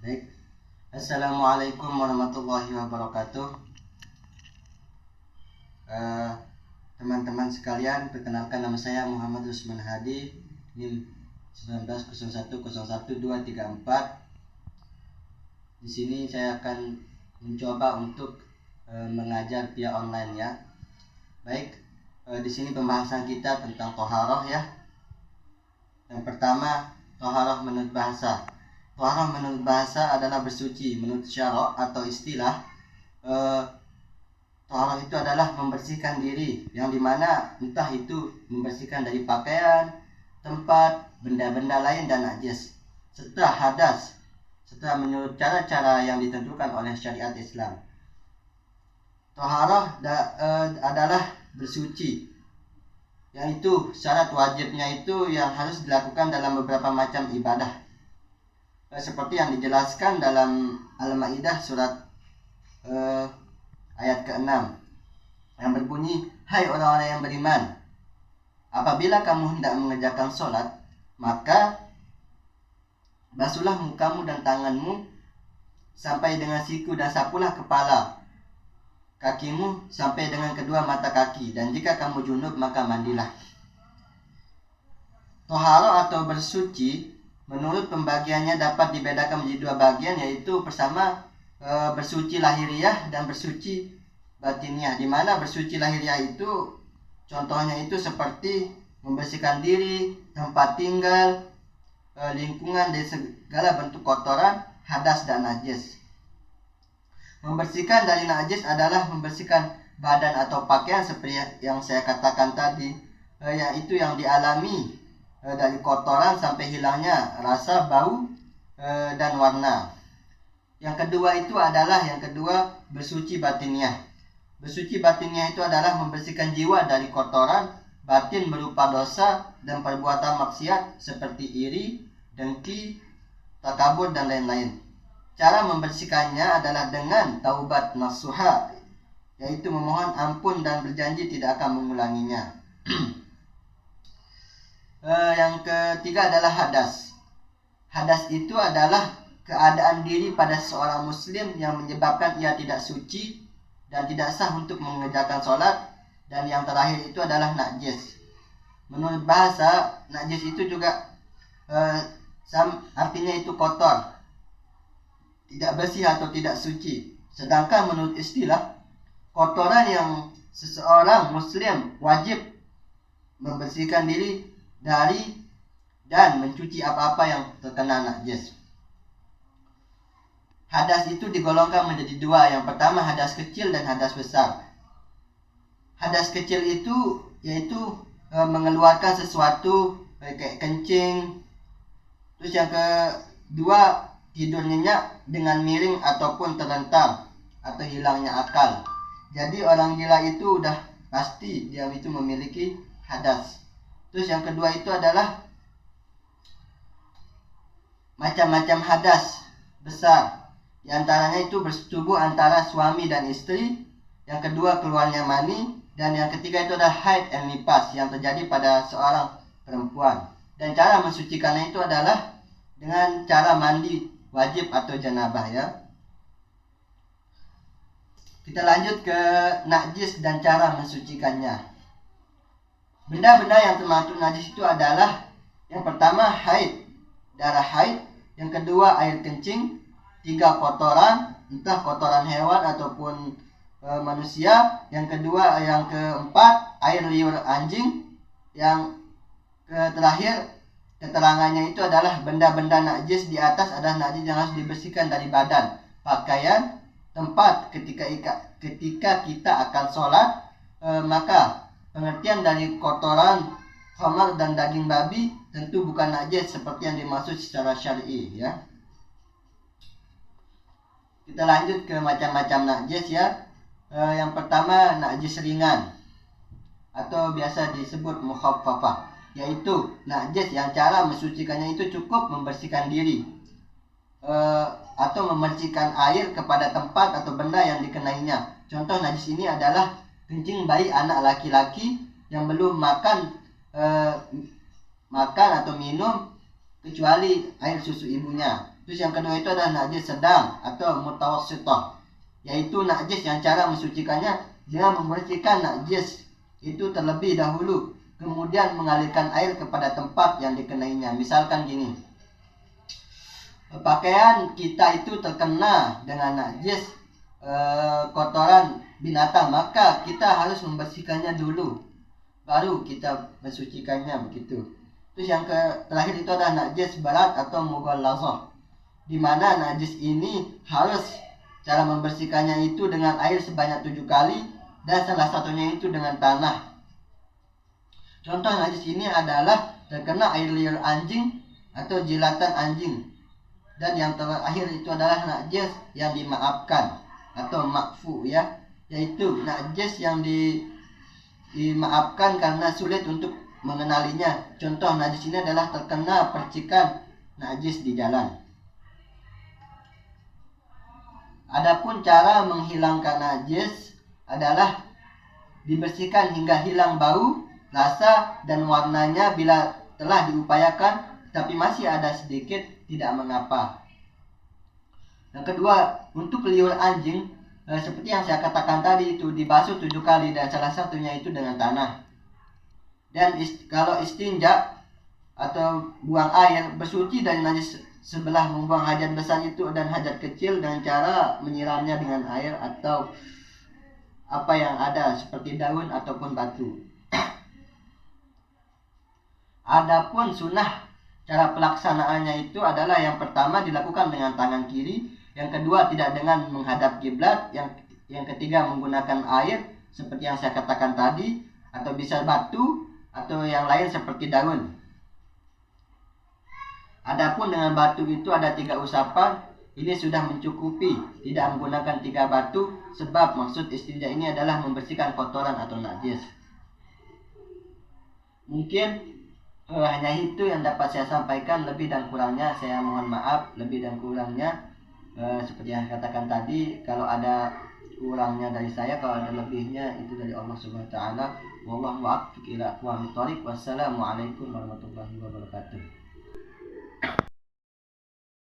Baik. Assalamualaikum warahmatullahi wabarakatuh. Teman-teman sekalian, perkenalkan nama saya Muhammad Rusman Hadi, NIM 1901011234. Di sini saya akan mencoba untuk mengajar via online ya. Baik, di sini pembahasan kita tentang toharoh ya. Yang pertama, toharoh menurut bahasa. Toharoh menurut bahasa adalah bersuci. Menurut syarah atau istilah, toharoh itu adalah membersihkan diri, yang dimana entah itu membersihkan dari pakaian, tempat, benda-benda lain dan najis, serta hadas, serta menurut cara-cara yang ditentukan oleh syariat Islam. Toharoh adalah bersuci, yang itu syarat wajibnya itu yang harus dilakukan dalam beberapa macam ibadah, seperti yang dijelaskan dalam Al-Maidah surat ayat ke-6 yang berbunyi, "Hai orang-orang yang beriman, apabila kamu hendak mengerjakan sholat, maka basuhlah mukamu dan tanganmu sampai dengan siku, dan sapulah kepala kakimu sampai dengan kedua mata kaki, dan jika kamu junub maka mandilah." Toharoh atau bersuci menurut pembagiannya dapat dibedakan menjadi dua bagian, yaitu pertama bersuci lahiriah dan bersuci batiniah. Di mana bersuci lahiriah itu contohnya itu seperti membersihkan diri, tempat tinggal, lingkungan dari segala bentuk kotoran, hadas dan najis. Membersihkan dari najis adalah membersihkan badan atau pakaian seperti yang saya katakan tadi, yaitu yang dialami dari kotoran sampai hilangnya rasa, bau, dan warna. Yang kedua bersuci batiniah. Bersuci batiniah itu adalah membersihkan jiwa dari kotoran batin berupa dosa dan perbuatan maksiat seperti iri, dengki, takabur dan lain-lain. Cara membersihkannya adalah dengan taubat nasuha, yaitu memohon ampun dan berjanji tidak akan mengulanginya. Yang ketiga adalah hadas. Hadas itu adalah keadaan diri pada seorang muslim yang menyebabkan ia tidak suci dan tidak sah untuk mengerjakan sholat. Dan yang terakhir itu adalah najis. Menurut bahasa, najis itu juga artinya itu kotor, tidak bersih atau tidak suci. Sedangkan menurut istilah, kotoran yang seseorang muslim wajib membersihkan diri dari dan mencuci apa-apa yang terkena najis. Hadas itu digolongkan menjadi dua. Yang pertama hadas kecil dan hadas besar. Hadas kecil itu yaitu mengeluarkan sesuatu kayak kencing. Terus yang kedua, tidur nyenyak dengan miring ataupun terlentang atau hilangnya akal. Jadi orang gila itu udah pasti dia itu memiliki hadas. Terus yang kedua itu adalah macam-macam hadas besar. Di antaranya itu bersetubuh antara suami dan istri. Yang kedua keluarnya mani. Dan yang ketiga itu adalah haid dan nifas yang terjadi pada seorang perempuan. Dan cara mensucikannya itu adalah dengan cara mandi wajib atau janabah ya. Kita lanjut ke najis dan cara mensucikannya. Benda-benda yang termasuk najis itu adalah yang pertama haid, darah haid. Yang kedua air kencing. 3 kotoran, entah kotoran hewan ataupun manusia. Yang keempat air liur anjing. Yang terakhir keterangannya itu adalah benda-benda najis di atas adalah najis yang harus dibersihkan dari badan, pakaian, tempat ketika kita akan sholat. Maka pengertian dari kotoran, khamar dan daging babi tentu bukan najis seperti yang dimaksud secara syar'i ya. Kita lanjut ke macam-macam najis ya. Yang pertama najis ringan atau biasa disebut mukhaffafah, yaitu najis yang cara mensucikannya itu cukup membersihkan diri atau membersihkan air kepada tempat atau benda yang dikenainya. Contoh najis ini adalah kencing bayi anak laki-laki yang belum makan atau minum kecuali air susu ibunya. Terus yang kedua itu adalah najis sedang atau mutawassithah, yaitu najis yang cara mensucikannya dengan membersihkan najis itu terlebih dahulu, kemudian mengalirkan air kepada tempat yang dikenainya. Misalkan gini, pakaian kita itu terkena dengan najis kotoran binatang, maka kita harus membersihkannya dulu, baru kita mensucikannya, begitu. Terus yang terakhir itu adalah najis berat atau mughallazah, di mana najis ini harus cara membersihkannya itu dengan air sebanyak 7 kali, dan salah satunya itu dengan tanah. Contoh najis ini adalah terkena air liur anjing atau jilatan anjing. Dan yang terakhir itu adalah najis yang dimaafkan atau makfu, ya, yaitu najis yang dimaafkan karena sulit untuk mengenalinya. Contoh najis ini adalah terkena percikan najis di jalan. Adapun cara menghilangkan najis adalah dibersihkan hingga hilang bau, rasa, dan warnanya. Bila telah diupayakan tapi masih ada sedikit, tidak mengapa. Yang kedua, untuk liur anjing, seperti yang saya katakan tadi, itu dibasuh 7 kali dan salah satunya itu dengan tanah. Dan kalau istinja atau buang air, bersuci dari najis sebelah membuang hajat besar itu dan hajat kecil dengan cara menyiramnya dengan air atau apa yang ada seperti daun ataupun batu. Adapun sunnah cara pelaksanaannya itu adalah yang pertama dilakukan dengan tangan kiri, yang kedua tidak dengan menghadap kiblat, yang ketiga menggunakan air seperti yang saya katakan tadi, atau bisa batu atau yang lain seperti daun. Adapun dengan batu itu ada 3 usapan, ini sudah mencukupi, tidak menggunakan 3 batu, sebab maksud istinja ini adalah membersihkan kotoran atau najis. Mungkin hanya itu yang dapat saya sampaikan, lebih dan kurangnya saya mohon maaf. Lebih dan kurangnya seperti yang saya katakan tadi, kalau ada kurangnya dari saya, kalau ada lebihnya itu dari Allah Subhanahu wa taala. Wallahu a'lam. Wassalamualaikum warahmatullahi wabarakatuh.